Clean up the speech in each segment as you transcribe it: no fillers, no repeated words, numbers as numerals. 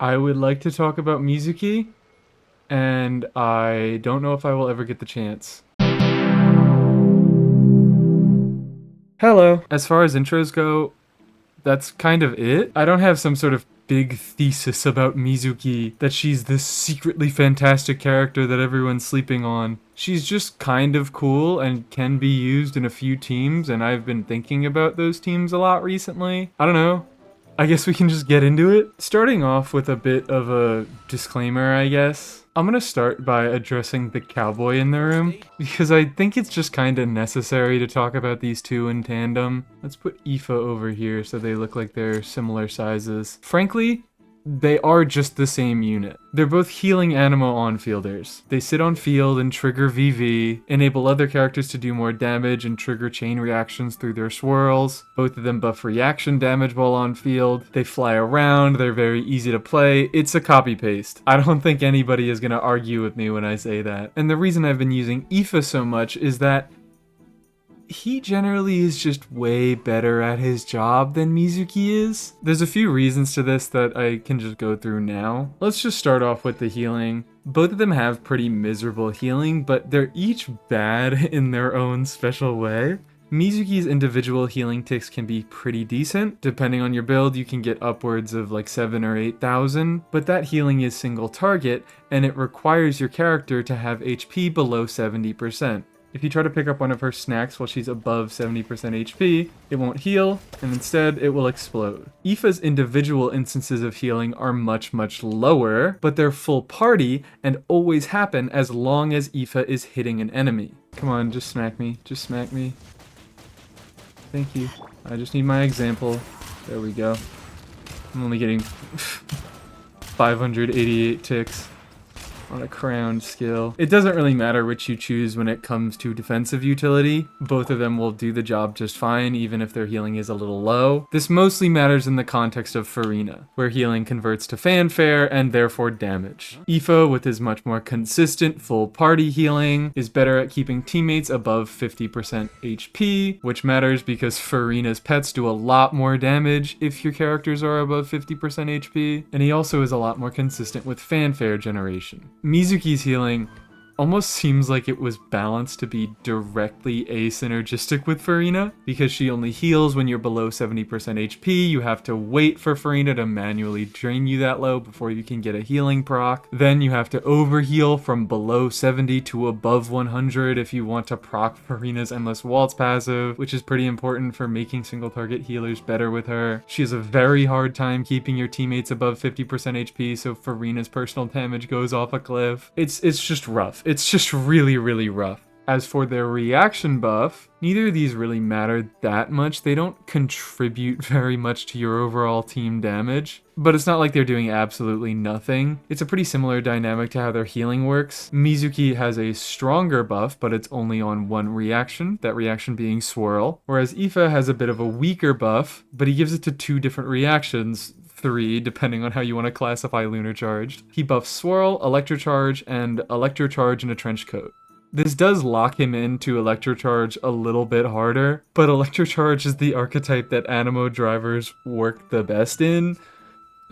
I would like to talk about Mizuki, and I don't know if I will ever get the chance. Hello. As far as intros go, that's kind of it. I don't have some sort of big thesis about Mizuki, that she's this secretly fantastic character that everyone's sleeping on. She's just kind of cool and can be used in a few teams, and I've been thinking about those teams a lot recently. I don't know. I guess we can just get into it. Starting off with a bit of a disclaimer, I guess. I'm gonna start by addressing the cowboy in the room, because I think it's just kinda necessary to talk about these two in tandem. Let's put Ineffa over here so they look like they're similar sizes. Frankly, they are just the same unit. They're both healing animo on-fielders. They sit on field and trigger VV, enable other characters to do more damage and trigger chain reactions through their swirls. Both of them buff reaction damage while on field. They fly around, they're very easy to play. It's a copy-paste. I don't think anybody is gonna argue with me when I say that. And the reason I've been using Ineffa so much is that he generally is just way better at his job than Mizuki is. There's a few reasons to this that I can just go through now. Let's just start off with the healing. Both of them have pretty miserable healing, but they're each bad in their own special way. Mizuki's individual healing ticks can be pretty decent. Depending on your build, you can get upwards of like 7,000 or 8,000, but that healing is single target, and it requires your character to have HP below 70%. If you try to pick up one of her snacks while she's above 70% HP, it won't heal, and instead it will explode. Ineffa's individual instances of healing are much lower, but they're full party and always happen as long as Ineffa is hitting an enemy. Come on, just smack me. Just smack me. Thank you. I just need my example. There we go. I'm only getting 588 ticks on a crowned skill. It doesn't really matter which you choose when it comes to defensive utility. Both of them will do the job just fine, even if their healing is a little low. This mostly matters in the context of Farina, where healing converts to fanfare and therefore damage. Ineffa, with his much more consistent full party healing, is better at keeping teammates above 50% HP, which matters because Farina's pets do a lot more damage if your characters are above 50% HP, and he also is a lot more consistent with fanfare generation. Mizuki's healing almost seems like it was balanced to be directly asynergistic with Farina, because she only heals when you're below 70% HP. You have to wait for Farina to manually drain you that low before you can get a healing proc. Then you have to overheal from below 70 to above 100 if you want to proc Farina's Endless Waltz passive, which is pretty important for making single target healers better with her. She has a very hard time keeping your teammates above 50% HP, so Farina's personal damage goes off a cliff. It's just rough. It's just really rough. As for their reaction buff, neither of these really matter that much. They don't contribute very much to your overall team damage, but it's not like they're doing absolutely nothing. It's a pretty similar dynamic to how their healing works. Mizuki has a stronger buff, but it's only on one reaction, that reaction being Swirl, whereas Ineffa has a bit of a weaker buff, but he gives it to two different reactions, 3, depending on how you want to classify Lunar Charged. He buffs Swirl, Electrocharge, and Electrocharge in a trench coat. This does lock him into Electrocharge a little bit harder, but Electrocharge is the archetype that Animo drivers work the best in,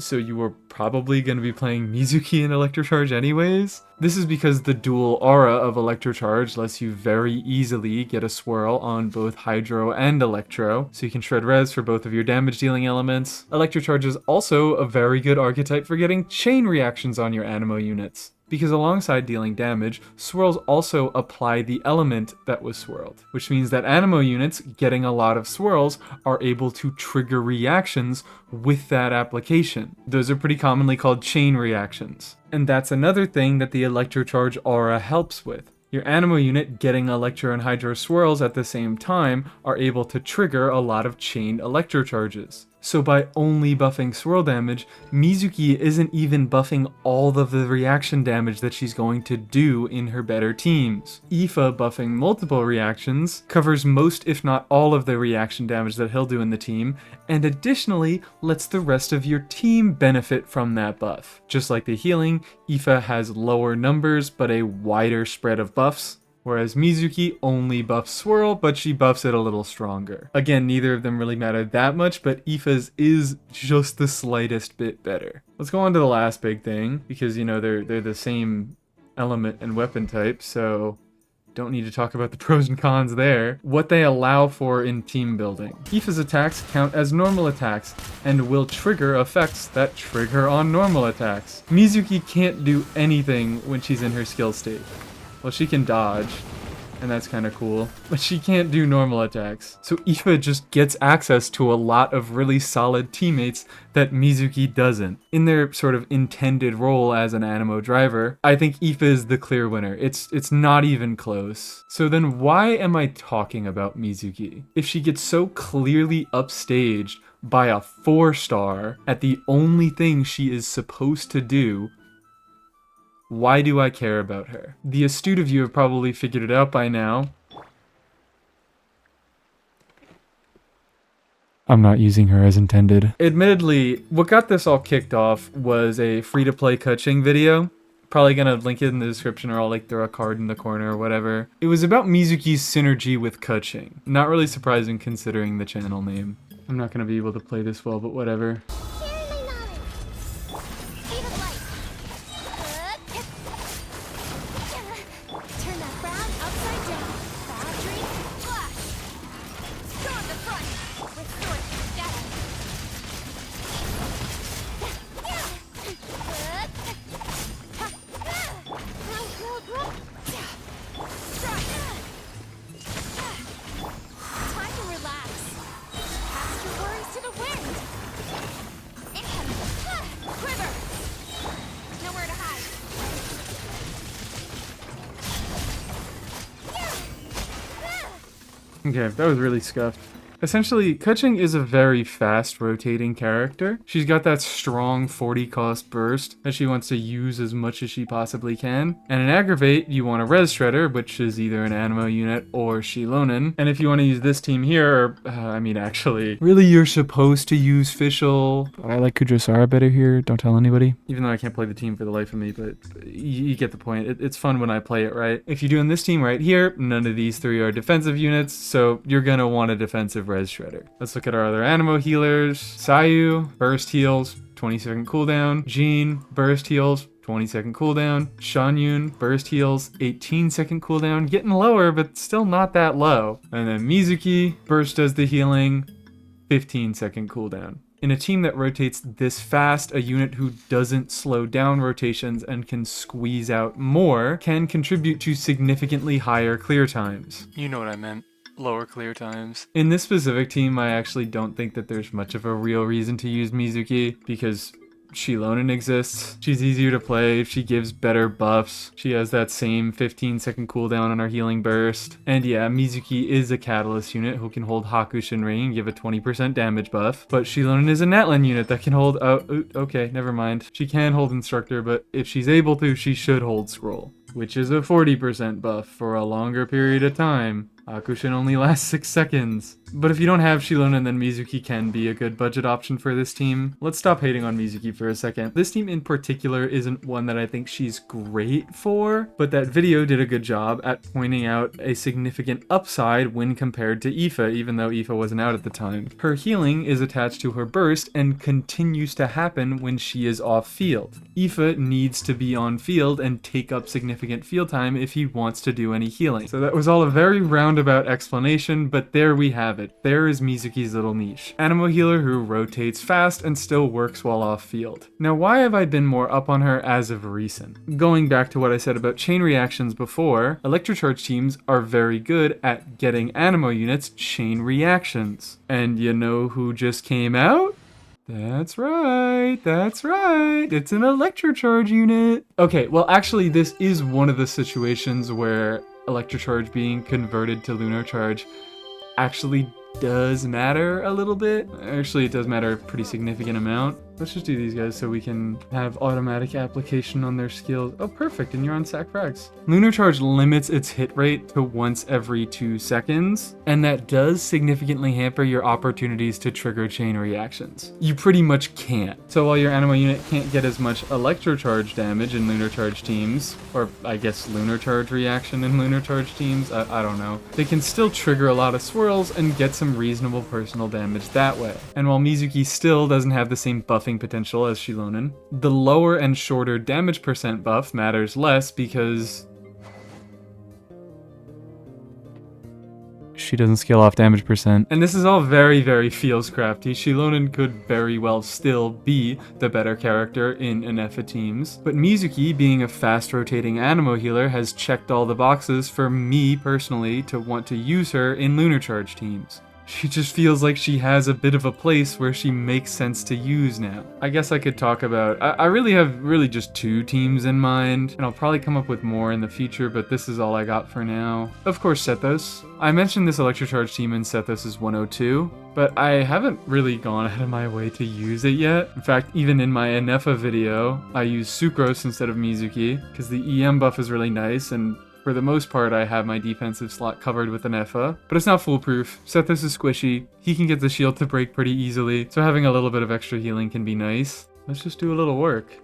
so you were probably going to be playing Mizuki in Electrocharge anyways. This is because the dual aura of Electrocharge lets you very easily get a swirl on both Hydro and Electro, so you can shred res for both of your damage dealing elements. Electrocharge is also a very good archetype for getting chain reactions on your Animo units, because alongside dealing damage, swirls also apply the element that was swirled, which means that Animo units getting a lot of swirls are able to trigger reactions with that application. Those are pretty commonly called chain reactions. And that's another thing that the Electrocharge aura helps with. Your Animo unit getting Electro and Hydro swirls at the same time are able to trigger a lot of chained Electrocharges. So by only buffing swirl damage, Mizuki isn't even buffing all of the reaction damage that she's going to do in her better teams. Ineffa buffing multiple reactions covers most if not all of the reaction damage that he'll do in the team, and additionally lets the rest of your team benefit from that buff. Just like the healing, Ineffa has lower numbers but a wider spread of buffs. Whereas Mizuki only buffs Swirl, but she buffs it a little stronger. Again, neither of them really matter that much, but Aoife's is just the slightest bit better. Let's go on to the last big thing, because, you know, they're the same element and weapon type, so don't need to talk about the pros and cons there. What they allow for in team building. Aoife's attacks count as normal attacks, and will trigger effects that trigger on normal attacks. Mizuki can't do anything when she's in her skill state. Well, she can dodge, and that's kind of cool, but she can't do normal attacks. So Aoife just gets access to a lot of really solid teammates that Mizuki doesn't. In their sort of intended role as an Anemo driver, I think Aoife is the clear winner. It's not even close. So then why am I talking about Mizuki? If she gets so clearly upstaged by a 4-star at the only thing she is supposed to do, why do I care about her? The astute of you have probably figured it out by now. I'm not using her as intended. Admittedly, what got this all kicked off was a free-to-play Kuching video. Probably gonna link it in the description, or I'll like throw a card in the corner or whatever. It was about Mizuki's synergy with Kuching. Not really surprising considering the channel name. I'm not gonna be able to play this well, but whatever. Okay, that was really scuffed. Essentially, Kuching is a very fast rotating character. She's got that strong 40 cost burst that she wants to use as much as she possibly can. And in Aggravate, you want a Res Shredder, which is either an Anemo unit or Shilonen. And if you want to use this team here, actually, really you're supposed to use Fischl. I like Kujosara better here, don't tell anybody. Even though I can't play the team for the life of me, but you get the point. It's fun when I play it right. If you're doing this team right here, none of these three are defensive units, so you're gonna want a defensive Res Shredder. Let's look at our other Anemo healers. Sayu, burst heals, 20-second cooldown. Jean, burst heals, 20-second cooldown. Shanyun, burst heals, 18-second cooldown. Getting lower, but still not that low. And then Mizuki, burst does the healing, 15-second cooldown. In a team that rotates this fast, a unit who doesn't slow down rotations and can squeeze out more can contribute to significantly higher clear times. You know what I meant. Lower clear times. In this specific team, I actually don't think that there's much of a real reason to use Mizuki, because Shilonen exists. She's easier to play. She gives better buffs. She has that same 15-second cooldown on her healing burst. And yeah, Mizuki is a catalyst unit who can hold Hakushin Ring and give a 20% damage buff. But Shilonen is a Natlan unit that can hold... okay, never mind. She can hold Instructor, but if she's able to, she should hold Scroll, which is a 40% buff for a longer period of time. Hakushin only lasts 6 seconds. But if you don't have Shilonen, then Mizuki can be a good budget option for this team. Let's stop hating on Mizuki for a second. This team in particular isn't one that I think she's great for, but that video did a good job at pointing out a significant upside when compared to Aoife, even though Aoife wasn't out at the time. Her healing is attached to her burst and continues to happen when she is off field. Aoife needs to be on field and take up significant field time if he wants to do any healing. So that was all a very roundabout explanation, but there we have it. There is Mizuki's little niche. Anemo healer who rotates fast and still works while off field. Now, why have I been more up on her as of recent? Going back to what I said about chain reactions before, Electrocharge teams are very good at getting Anemo units chain reactions. And you know who just came out? That's right, it's an Electrocharge unit. Okay, well actually this is one of the situations where Electrocharge being converted to Lunar Charge actually does matter a little bit. Actually, it does matter a pretty significant amount. Let's just do these guys so we can have automatic application on their skills. Oh, perfect, and you're on sack frags. Lunar Charge limits its hit rate to once every 2 seconds, and that does significantly hamper your opportunities to trigger chain reactions. You pretty much can't. So while your Animo unit can't get as much Electro Charge damage in Lunar Charge teams, or I guess Lunar Charge reaction in Lunar Charge teams, I don't know, they can still trigger a lot of swirls and get some reasonable personal damage that way. And while Mizuki still doesn't have the same buffing potential as Shilonen, the lower and shorter damage percent buff matters less because she doesn't scale off damage percent. And this is all very, very feels crafty. Shilonen could very well still be the better character in Ineffa teams, but Mizuki, being a fast rotating Animo healer, has checked all the boxes for me personally to want to use her in Lunar Charge teams. She just feels like she has a bit of a place where she makes sense to use now. I guess I could talk about, I really have just 2 teams in mind, and I'll probably come up with more in the future, but this is all I got for now. Of course, Sethos. I mentioned this Electro Charge team in Sethos' 102, but I haven't really gone out of my way to use it yet. In fact, even in my Ineffa video, I use Sucrose instead of Mizuki, because the EM buff is really nice, and for the most part, I have my defensive slot covered with Ineffa, but it's not foolproof. Sethos is squishy, he can get the shield to break pretty easily, so having a little bit of extra healing can be nice. Let's just do a little work.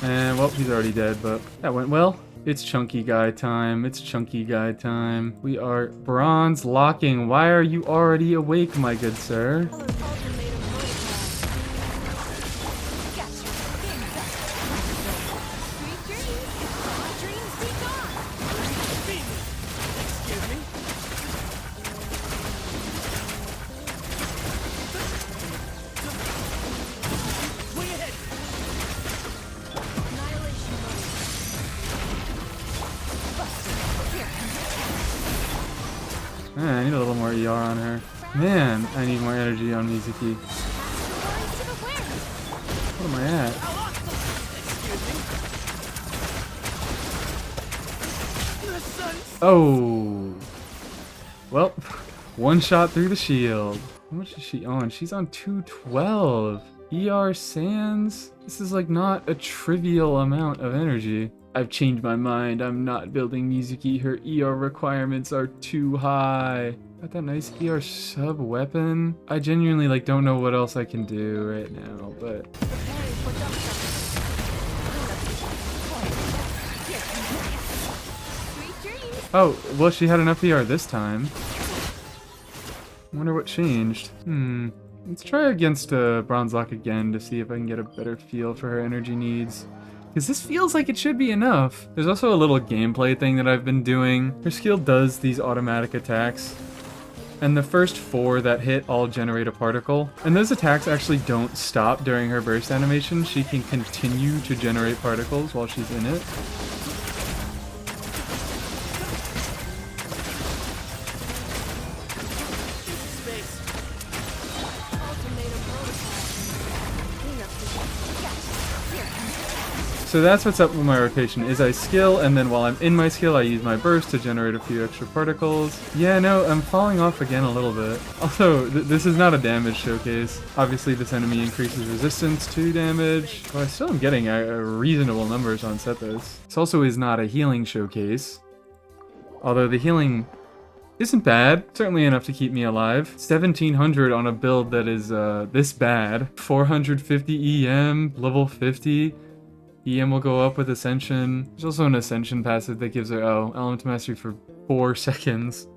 And, well, he's already dead, but that went well. It's chunky guy time. It's chunky guy time. We are bronze locking. Why are you already awake, my good sir? Man, I need a little more ER on her. Man, I need more energy on Mizuki. What am I at? Oh! Well, one shot through the shield. How much is she on? She's on 212. ER Sans? This is like not a trivial amount of energy. I've changed my mind. I'm not building Mizuki. Her ER requirements are too high. Got that nice ER sub weapon. I genuinely don't know what else I can do right now, but oh, well, she had enough ER this time. Wonder what changed. Let's try against Bronze Lock again to see if I can get a better feel for her energy needs. Because this feels like it should be enough. There's also a little gameplay thing that I've been doing. Her skill does these automatic attacks, and the first 4 that hit all generate a particle. And those attacks actually don't stop during her burst animation. She can continue to generate particles while she's in it. So that's what's up with my rotation, is I skill, and then while I'm in my skill, I use my burst to generate a few extra particles. Yeah, no, I'm falling off again a little bit. Also, this is not a damage showcase. Obviously, this enemy increases resistance to damage, but I still am getting reasonable numbers on Sethos. This also is not a healing showcase, although the healing isn't bad. Certainly enough to keep me alive. 1700 on a build that is this bad. 450 EM, level 50. EM will go up with Ascension. There's also an Ascension passive that gives her, Element Mastery for 4 seconds.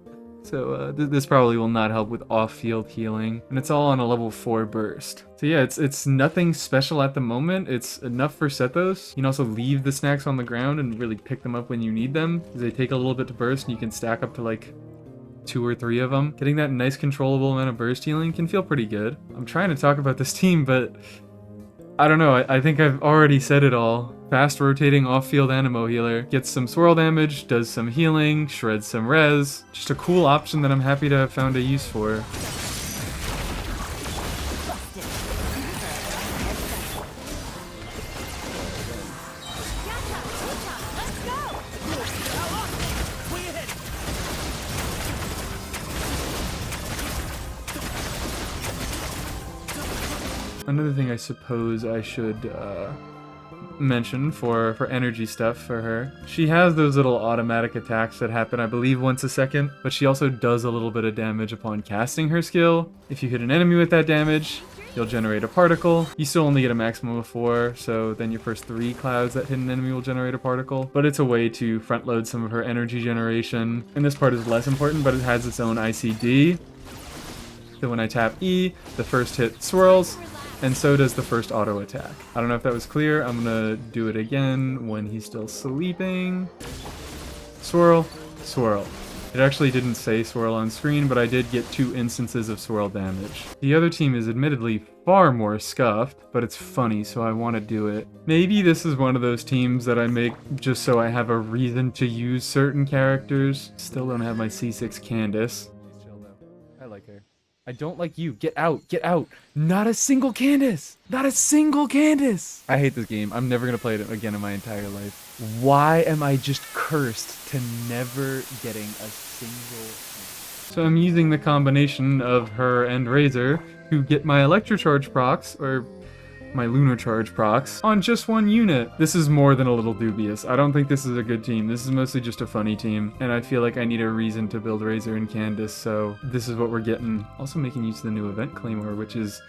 So this probably will not help with off-field healing. And it's all on a level 4 burst. So yeah, it's nothing special at the moment. It's enough for Sethos. You can also leave the snacks on the ground and really pick them up when you need them, because they take a little bit to burst and you can stack up to 2 or 3 of them. Getting that nice controllable amount of burst healing can feel pretty good. I'm trying to talk about this team, but I don't know, I think I've already said it all. Fast rotating off-field Animo healer. Gets some swirl damage, does some healing, shreds some res. Just a cool option that I'm happy to have found a use for. Another thing I suppose I should mention for energy stuff for her. She has those little automatic attacks that happen, I believe, once a second, but she also does a little bit of damage upon casting her skill. If you hit an enemy with that damage, you'll generate a particle. You still only get a maximum of 4, so then your first 3 clouds that hit an enemy will generate a particle. But it's a way to front load some of her energy generation. And this part is less important, but it has its own ICD. So when I tap E, the first hit swirls, and so does the first auto attack. I don't know if that was clear. I'm gonna do it again when he's still sleeping. Swirl, swirl. It actually didn't say swirl on screen, but I did get 2 instances of swirl damage. The other team is admittedly far more scuffed, but it's funny, so I want to do it. Maybe this is one of those teams that I make just so I have a reason to use certain characters. Still don't have my C6 Candace. I like her. I don't like you. Get out. Get out. Not a single Candace. Not a single Candace. I hate this game. I'm never going to play it again in my entire life. Why am I just cursed to never getting a single... So I'm using the combination of her and Razor to get my Electrocharge procs, or my Lunar Charge procs, on just 1 unit. This is more than a little dubious. I don't think this is a good team. This is mostly just a funny team, and I feel like I need a reason to build Razor and Candace, so this is what we're getting. Also making use of the new event Claymore, which is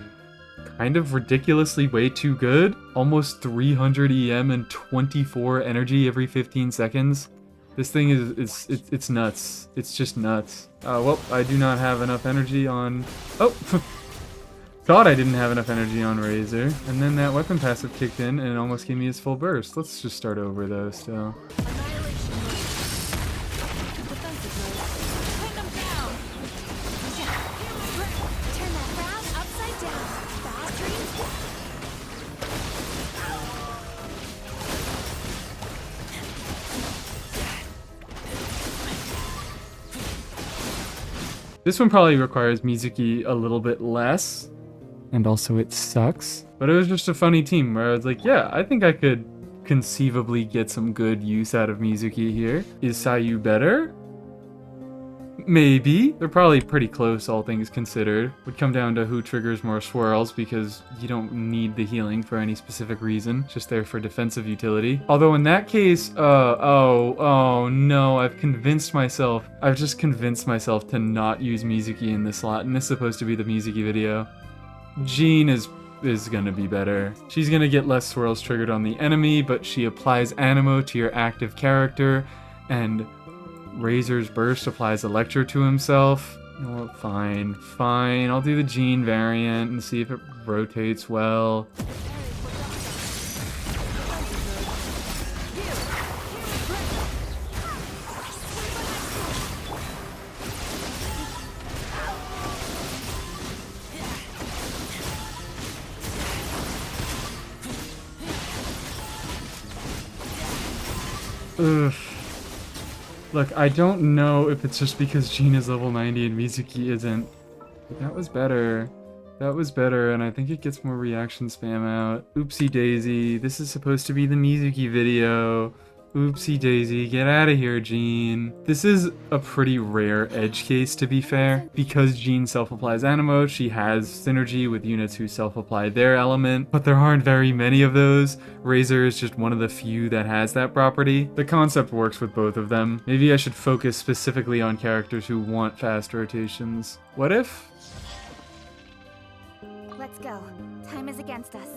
kind of ridiculously way too good. Almost 300 EM and 24 energy every 15 seconds. This thing it's nuts. It's just nuts. Well, I do not have enough energy on... Oh! Thought I didn't have enough energy on Razor, and then that weapon passive kicked in and it almost gave me his full burst. Let's just start over though still. This one probably requires Mizuki a little bit less. And also it sucks. But it was just a funny team where I was like, yeah, I think I could conceivably get some good use out of Mizuki here. Is Sayu better? Maybe. They're probably pretty close, all things considered. Would come down to who triggers more swirls, because you don't need the healing for any specific reason. It's just there for defensive utility. Although in that case, oh no, I've just convinced myself to not use Mizuki in this slot, and this is supposed to be the Mizuki video. Jean is gonna be better. She's gonna get less swirls triggered on the enemy, but she applies Animo to your active character, and Razor's Burst applies Selector to himself. You know what, fine. I'll do the Jean variant and see if it rotates well. Ugh. Look, I don't know if it's just because Jean is level 90 and Mizuki isn't. But that was better. That was better, and I think it gets more reaction spam out. Oopsie daisy. This is supposed to be the Mizuki video. Oopsie daisy. Get out of here, Jean. This is a pretty rare edge case, to be fair. Because Jean self-applies Animo, she has synergy with units who self-apply their element, but there aren't very many of those. Razor is just one of the few that has that property. The concept works with both of them. Maybe I should focus specifically on characters who want fast rotations. What if? Let's go. Time is against us.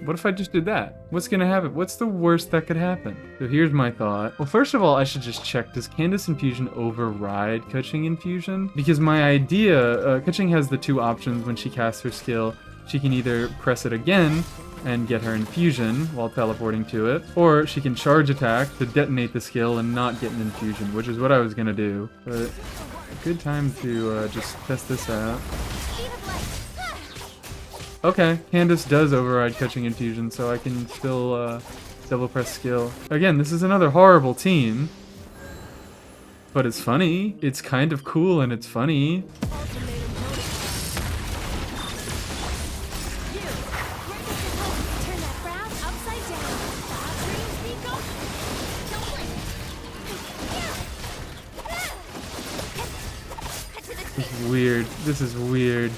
What if I just did that? What's gonna happen? What's the worst that could happen? So here's my thought. Well, first of all, I should just check, does Candace Infusion override Kuching Infusion? Because my idea, Kuching has the 2 options when she casts her skill. She can either press it again and get her infusion while teleporting to it, or she can charge attack to detonate the skill and not get an infusion, which is what I was gonna do. But a good time to just test this out. Okay, Candace does override catching infusion, so I can still double press skill. Again, this is another horrible team, but it's funny. It's kind of cool and it's funny. This is weird. This is weird.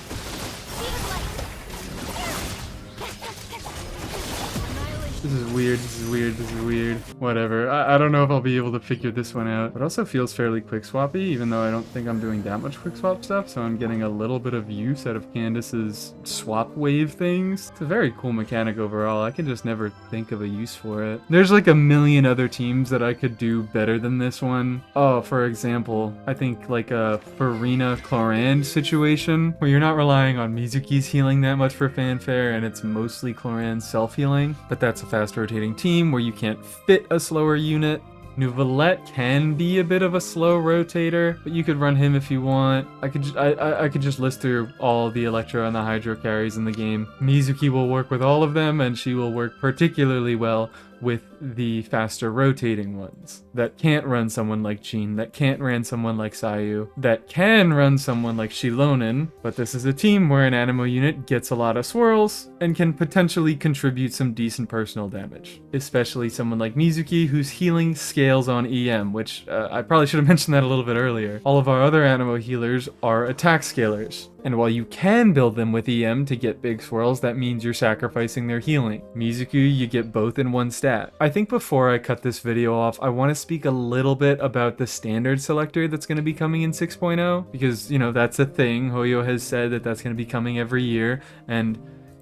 This is weird, this is weird, this is weird. Whatever. I don't know if I'll be able to figure this one out. It also feels fairly quick swappy, even though I don't think I'm doing that much quick swap stuff, so I'm getting a little bit of use out of Candace's swap wave things. It's a very cool mechanic overall. I can just never think of a use for it. There's like a million other teams that I could do better than this one. Oh, for example, I think like a Farina Chlorand situation, where you're not relying on Mizuki's healing that much for fanfare, and it's mostly Chlorand's self-healing, but that's a fast rotating team where you can't fit a slower unit. Nouvelette can be a bit of a slow rotator, but you could run him if you want. I could just list through all the Electro and the Hydro carries in the game. Mizuki will work with all of them, and she will work particularly well with the faster rotating ones that can't run someone like Jean, that can't run someone like Sayu, that can run someone like Shilonen, but this is a team where an Animo unit gets a lot of swirls and can potentially contribute some decent personal damage, especially someone like Mizuki whose healing scales on EM, which I probably should have mentioned that a little bit earlier. All of our other Animo healers are attack scalers. And while you can build them with EM to get big swirls, that means you're sacrificing their healing. Mizuki, you get both in one stat. I think before I cut this video off, I want to speak a little bit about the standard selector that's going to be coming in 6.0, because, you know, that's a thing. Hoyo has said that that's going to be coming every year, and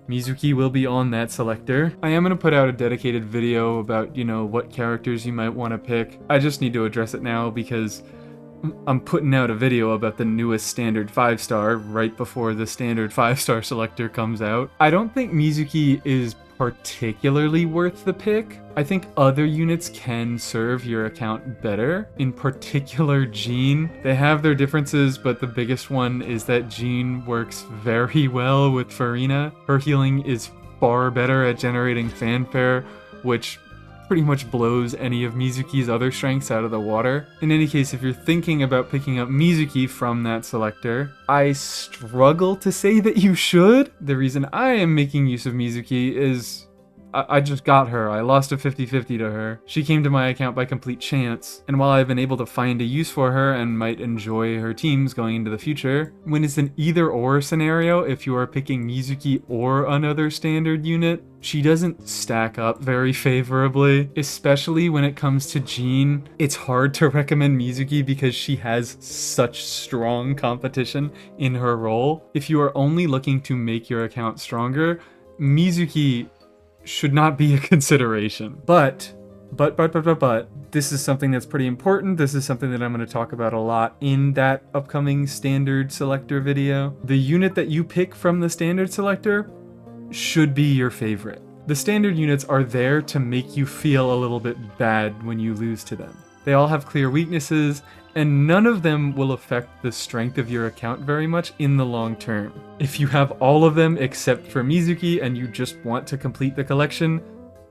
Mizuki will be on that selector. I am going to put out a dedicated video about, you know, what characters you might want to pick. I just need to address it now because I'm putting out a video about the newest standard 5-star right before the standard 5-star selector comes out. I don't think Mizuki is particularly worth the pick. I think other units can serve your account better, in particular Jean. They have their differences, but the biggest one is that Jean works very well with Farina. Her healing is far better at generating fanfare, which pretty much blows any of Mizuki's other strengths out of the water. In any case, if you're thinking about picking up Mizuki from that selector, I struggle to say that you should. The reason I am making use of Mizuki is I just got her. I lost a 50-50 to her. She came to my account by complete chance, and while I've been able to find a use for her and might enjoy her teams going into the future, when it's an either-or scenario, if you are picking Mizuki or another standard unit, she doesn't stack up very favorably, especially when it comes to Jean. It's hard to recommend Mizuki because she has such strong competition in her role. If you are only looking to make your account stronger, Mizuki should not be a consideration. But, this is something that's pretty important. This is something that I'm going to talk about a lot in that upcoming standard selector video. The unit that you pick from the standard selector should be your favorite. The standard units are there to make you feel a little bit bad when you lose to them. They all have clear weaknesses, and none of them will affect the strength of your account very much in the long term. If you have all of them except for Mizuki and you just want to complete the collection,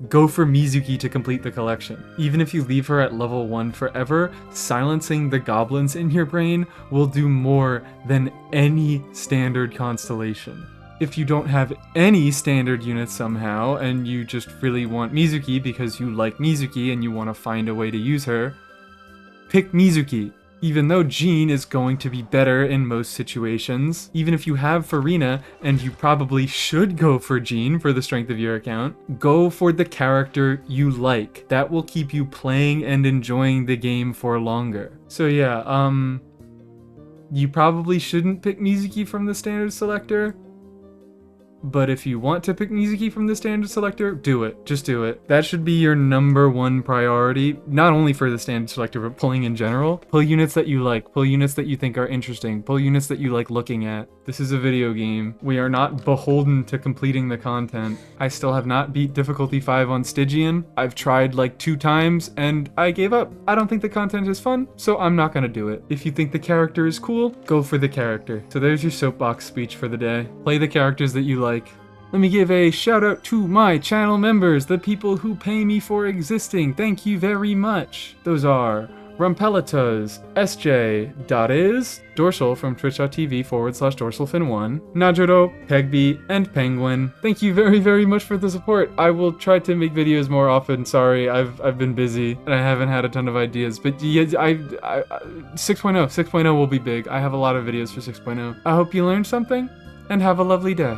go for Mizuki to complete the collection. Even if you leave her at level 1 forever, silencing the goblins in your brain will do more than any standard constellation. If you don't have any standard units somehow, and you just really want Mizuki because you like Mizuki and you want to find a way to use her, pick Mizuki. Even though Jean is going to be better in most situations, even if you have Farina, and you probably should go for Jean for the strength of your account, go for the character you like. That will keep you playing and enjoying the game for longer. So yeah, you probably shouldn't pick Mizuki from the standard selector, but if you want to pick Mizuki from the standard selector, do it. Just do it. That should be your #1 priority, not only for the standard selector, but pulling in general. Pull units that you like. Pull units that you think are interesting. Pull units that you like looking at. This is a video game. We are not beholden to completing the content. I still have not beat difficulty 5 on Stygian. I've tried like 2 times and I gave up. I don't think the content is fun, so I'm not gonna do it. If you think the character is cool, go for the character. So there's your soapbox speech for the day. Play the characters that you like. Let me give a shout out to my channel members, the people who pay me for existing. Thank you very much. Those are Rumpelitas, SJ.is, Dorsal from twitch.tv/dorsalfin1, Najuro, Pegby, and Penguin. Thank you very, very much for the support. I will try to make videos more often. Sorry, I've been busy and I haven't had a ton of ideas. But yeah, 6.0 will be big. I have a lot of videos for 6.0. I hope you learned something and have a lovely day.